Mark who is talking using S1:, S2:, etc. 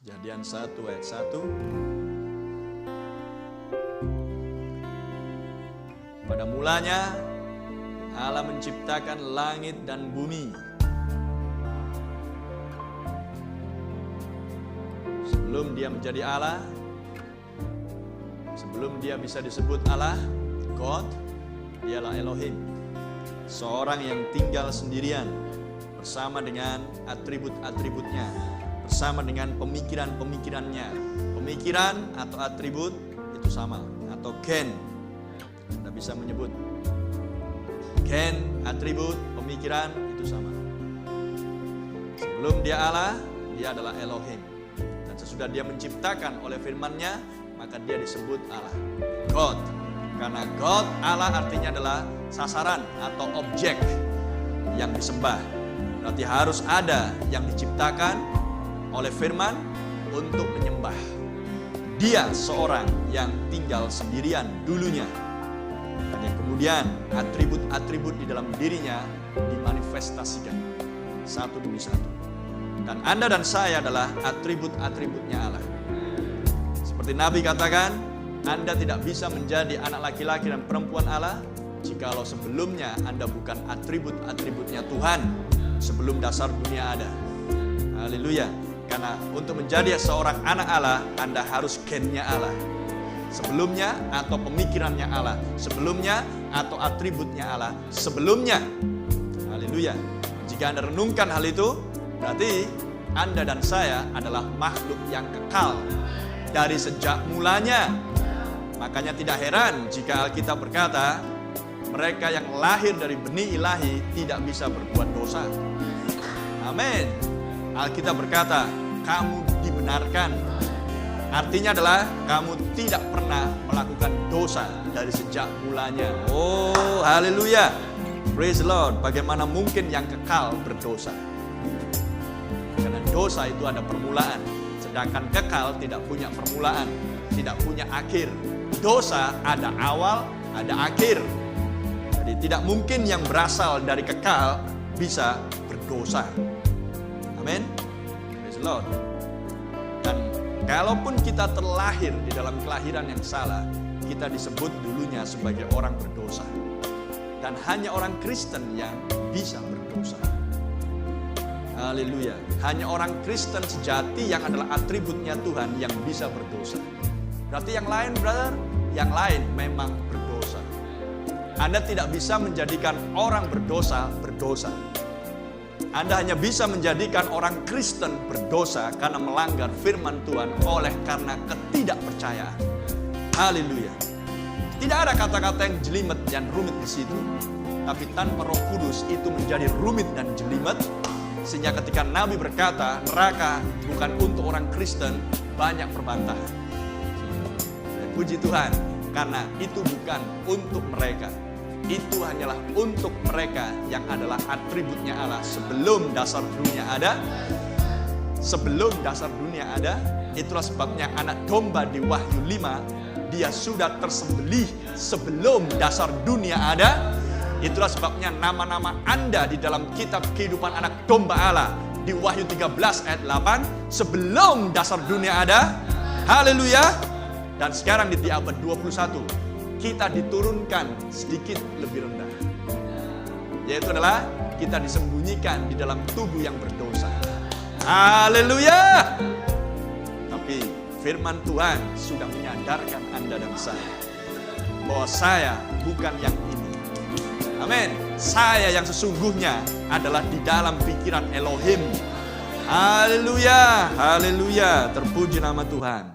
S1: Kejadian 1 ayat 1. Pada mulanya Allah menciptakan langit dan bumi. Sebelum dia menjadi Allah, sebelum dia bisa disebut Allah, God, dialah Elohim. Seorang yang tinggal sendirian bersama dengan atribut-atributnya, bersama dengan pemikiran-pemikirannya. Pemikiran atau atribut itu sama, atau gen. Anda bisa menyebut gen, atribut, pemikiran itu sama. Sebelum dia Allah, dia adalah Elohim. Dan sesudah dia menciptakan oleh firman-Nya, maka dia disebut Allah, God. Karena God, Allah artinya adalah sasaran atau objek yang disembah. Berarti harus ada yang diciptakan oleh firman untuk menyembah. Dia seorang yang tinggal sendirian dulunya. Dan yang kemudian atribut-atribut di dalam dirinya dimanifestasikan satu demi satu. Dan Anda dan saya adalah atribut-atributnya Allah. Seperti Nabi katakan, Anda tidak bisa menjadi anak laki-laki dan perempuan Allah jikalau sebelumnya Anda bukan atribut-atributnya Tuhan sebelum dasar dunia ada. Haleluya. Karena untuk menjadi seorang anak Allah, Anda harus gennya Allah. Sebelumnya atau pemikirannya Allah. Sebelumnya atau atributnya Allah. Sebelumnya. Haleluya. Jika Anda renungkan hal itu, berarti Anda dan saya adalah makhluk yang kekal dari sejak mulanya. Makanya tidak heran jika Alkitab berkata, mereka yang lahir dari benih ilahi tidak bisa berbuat dosa. Amin. Alkitab berkata, kamu dibenarkan. Artinya adalah kamu tidak pernah melakukan dosa dari sejak mulanya. Oh, haleluya. Praise the Lord. Bagaimana mungkin yang kekal berdosa? Karena dosa itu ada permulaan. Sedangkan kekal tidak punya permulaan, tidak punya akhir. Dosa ada awal, ada akhir. Jadi tidak mungkin yang berasal dari kekal bisa berdosa. Amin. Praise the Lord. Dan kalaupun kita terlahir di dalam kelahiran yang salah, kita disebut dulunya sebagai orang berdosa. Dan hanya orang Kristen yang bisa berdosa. Haleluya. Hanya orang Kristen sejati yang adalah atributnya Tuhan yang bisa berdosa. Berarti yang lain, brother, yang lain memang berdosa. Anda tidak bisa menjadikan orang berdosa berdosa. Anda hanya bisa menjadikan orang Kristen berdosa karena melanggar firman Tuhan oleh karena ketidakpercayaan. Haleluya. Tidak ada kata-kata yang jelimet dan rumit di situ. Tapi tanpa Roh Kudus itu menjadi rumit dan jelimet. Sehingga ketika Nabi berkata, neraka bukan untuk orang Kristen, banyak perbantahan. Puji Tuhan, karena itu bukan untuk mereka. Itu hanyalah untuk mereka yang adalah atributnya Allah sebelum dasar dunia ada. Sebelum dasar dunia ada, itulah sebabnya anak domba di Wahyu 5, dia sudah tersembelih sebelum dasar dunia ada. Itulah sebabnya nama-nama Anda di dalam kitab kehidupan anak domba Allah di Wahyu 13 ayat 8, sebelum dasar dunia ada. Haleluya. Dan sekarang di abad 21, kita diturunkan sedikit lebih rendah. Yaitu adalah kita disembunyikan di dalam tubuh yang berdosa. Haleluya. Tapi firman Tuhan sudah menyadarkan Anda dan saya bahwa saya bukan yang ini. Amin. Saya yang sesungguhnya adalah di dalam pikiran Elohim. Haleluya. Haleluya. Terpuji nama Tuhan.